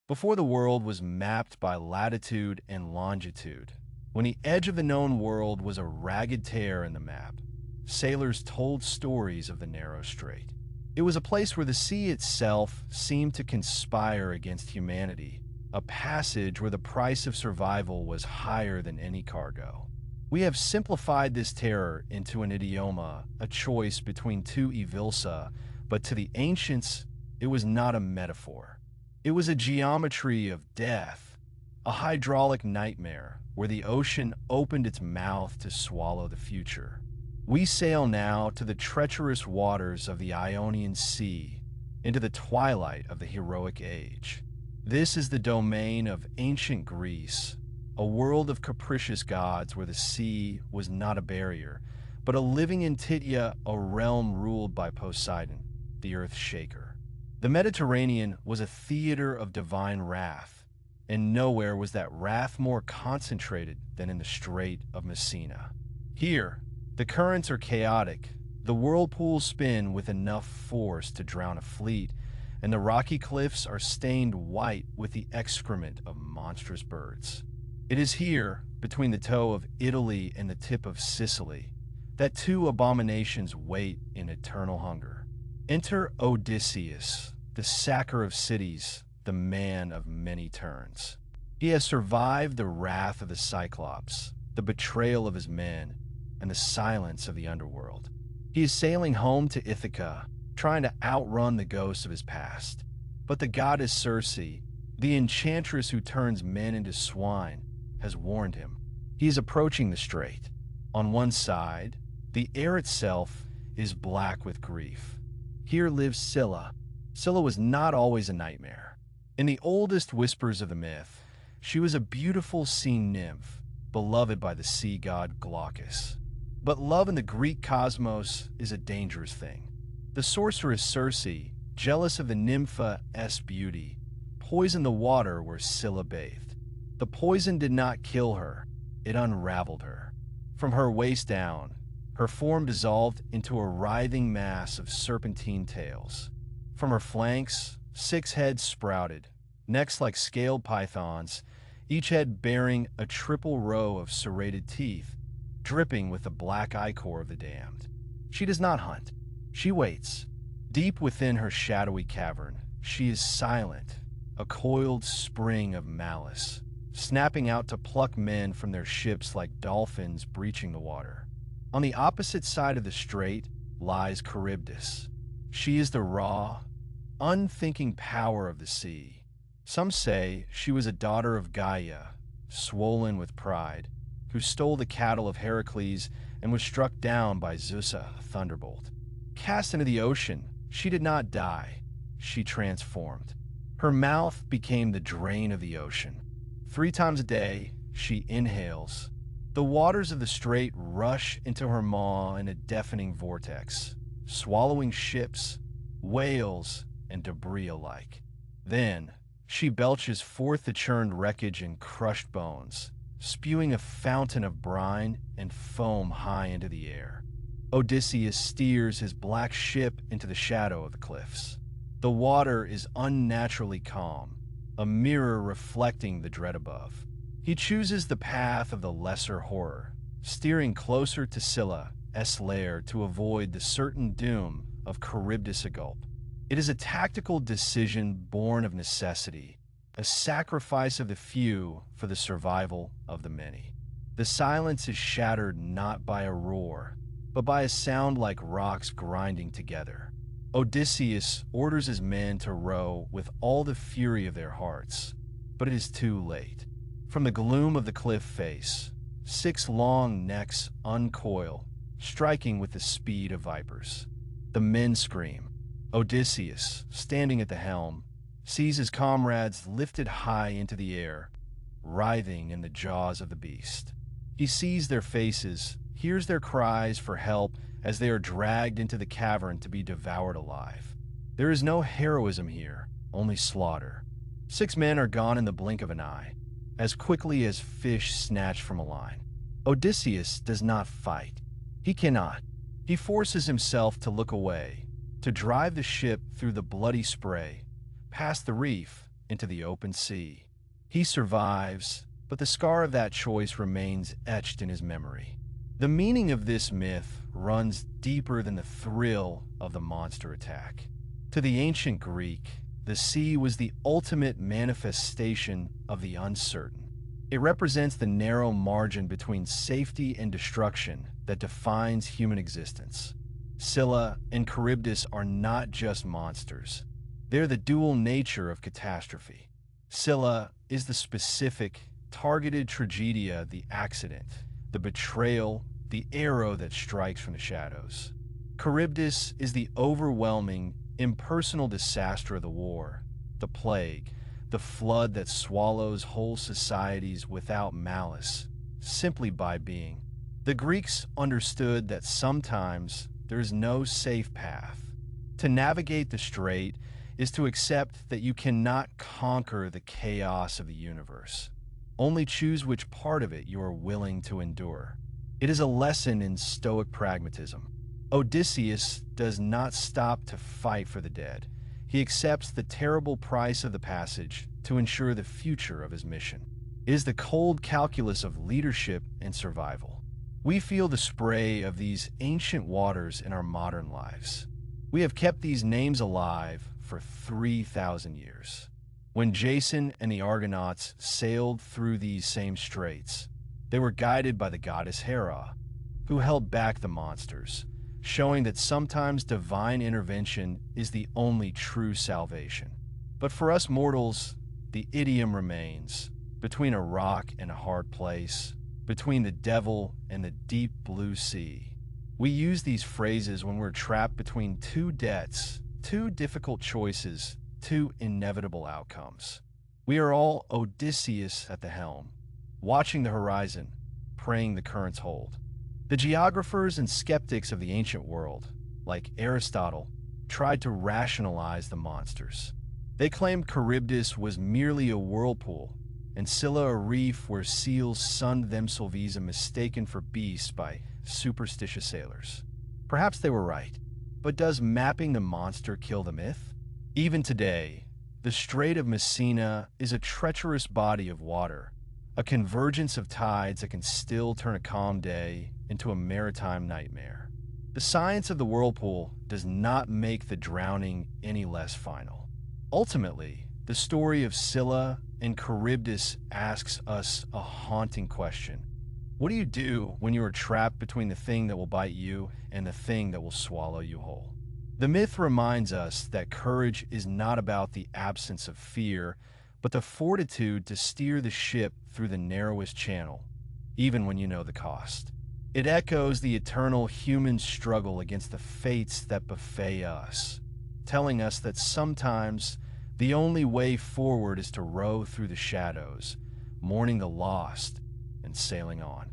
before the world was mapped by latitude and longitude, when the edge of the known world was a ragged tear in the map, sailors told stories of the narrow strait. It was a place where the sea itself seemed to conspire against humanity, a passage where the price of survival was higher than any cargo. We have simplified this terror into an idioma, a choice between two evilsa, but to the ancients, it was not a metaphor. It was a geometry of death, a hydraulic nightmare where the ocean opened its mouth to swallow the future. We sail now to the treacherous waters of the Ionian Sea, into the twilight of the heroic age. This is the domain of ancient Greece, a world of capricious gods where the sea was not a barrier, but a living Intitia, a realm ruled by Poseidon, the earth shaker. The Mediterranean was a theater of divine wrath, and nowhere was that wrath more concentrated than in the Strait of Messina. Here, the currents are chaotic, the whirlpools spin with enough force to drown a fleet, and the rocky cliffs are stained white with the excrement of monstrous birds. It is here, between the toe of Italy and the tip of Sicily, that two abominations wait in eternal hunger. Enter Odysseus, the sacker of cities, the man of many turns. He has survived the wrath of the Cyclops, the betrayal of his men, and the silence of the underworld. He is sailing home to Ithaca, trying to outrun the ghosts of his past. But the goddess Circe, the enchantress who turns men into swine, has warned him. He is approaching the strait. On one side, the air itself is black with grief. Here lives Scylla. Scylla was not always a nightmare. In the oldest whispers of the myth, she was a beautiful sea nymph, beloved by the sea god Glaucus. But love in the Greek cosmos is a dangerous thing. The sorceress Circe, jealous of the nympha's beauty, poisoned the water where Scylla bathed. The poison did not kill her, it unraveled her. From her waist down, her form dissolved into a writhing mass of serpentine tails. From her flanks, 6 heads sprouted, necks like scaled pythons, each head bearing a triple row of serrated teeth, dripping with the black ichor of the damned. She does not hunt. She waits. Deep within her shadowy cavern, she is silent, a coiled spring of malice, snapping out to pluck men from their ships like dolphins breaching the water. On the opposite side of the strait lies Charybdis. She is the raw, unthinking power of the sea. Some say she was a daughter of Gaia, swollen with pride, who stole the cattle of Heracles and was struck down by Zeus, a thunderbolt. Cast into the ocean, she did not die. She transformed. Her mouth became the drain of the ocean. 3 times a day, she inhales. The waters of the strait rush into her maw in a deafening vortex, swallowing ships, whales, and debris alike. Then, she belches forth the churned wreckage and crushed bones, spewing a fountain of brine and foam high into the air. Odysseus steers his black ship into the shadow of the cliffs. The water is unnaturally calm, a mirror reflecting the dread above. He chooses the path of the lesser horror, steering closer to Scylla's lair to avoid the certain doom of Charybdis gulp. It is a tactical decision born of necessity, a sacrifice of the few for the survival of the many. The silence is shattered not by a roar, but by a sound like rocks grinding together. Odysseus orders his men to row with all the fury of their hearts, but it is too late. From the gloom of the cliff face, 6 long necks uncoil, striking with the speed of vipers. The men scream. Odysseus, standing at the helm, sees his comrades lifted high into the air, writhing in the jaws of the beast. He sees their faces, hears their cries for help as they are dragged into the cavern to be devoured alive. There is no heroism here, only slaughter. 6 men are gone in the blink of an eye, as quickly as fish snatched from a line. Odysseus does not fight. He cannot. He forces himself to look away, to drive the ship through the bloody spray, past the reef, into the open sea. He survives, but the scar of that choice remains etched in his memory. The meaning of this myth runs deeper than the thrill of the monster attack. To the ancient Greek, the sea was the ultimate manifestation of the uncertain. It represents the narrow margin between safety and destruction that defines human existence. Scylla and Charybdis are not just monsters. They're the dual nature of catastrophe. Scylla is the specific, targeted tragedia, the accident, the betrayal, the arrow that strikes from the shadows. Charybdis is the overwhelming, impersonal disaster of the war, the plague, the flood that swallows whole societies without malice, simply by being. The Greeks understood that sometimes there is no safe path. To navigate the strait is to accept that you cannot conquer the chaos of the universe. Only choose which part of it you are willing to endure. It is a lesson in stoic pragmatism. Odysseus does not stop to fight for the dead. He accepts the terrible price of the passage to ensure the future of his mission. It is the cold calculus of leadership and survival. We feel the spray of these ancient waters in our modern lives. We have kept these names alive for 3,000 years. When Jason and the Argonauts sailed through these same straits, they were guided by the goddess Hera, who held back the monsters, showing that sometimes divine intervention is the only true salvation. But for us mortals, the idiom remains: between a rock and a hard place, between the devil and the deep blue sea. We use these phrases when we're trapped between two debts, two difficult choices, two inevitable outcomes. We are all Odysseus at the helm, watching the horizon, praying the currents hold. The geographers and skeptics of the ancient world, like Aristotle, tried to rationalize the monsters. They claimed Charybdis was merely a whirlpool, and Scylla a reef where seals sunned themselves mistaken for beasts by superstitious sailors. Perhaps they were right, but does mapping the monster kill the myth? Even today, the Strait of Messina is a treacherous body of water, a convergence of tides that can still turn a calm day into a maritime nightmare. The science of the whirlpool does not make the drowning any less final. Ultimately, the story of Scylla and Charybdis asks us a haunting question. What do you do when you are trapped between the thing that will bite you and the thing that will swallow you whole? The myth reminds us that courage is not about the absence of fear, but the fortitude to steer the ship through the narrowest channel, even when you know the cost. It echoes the eternal human struggle against the fates that buffet us, telling us that sometimes the only way forward is to row through the shadows, mourning the lost and sailing on.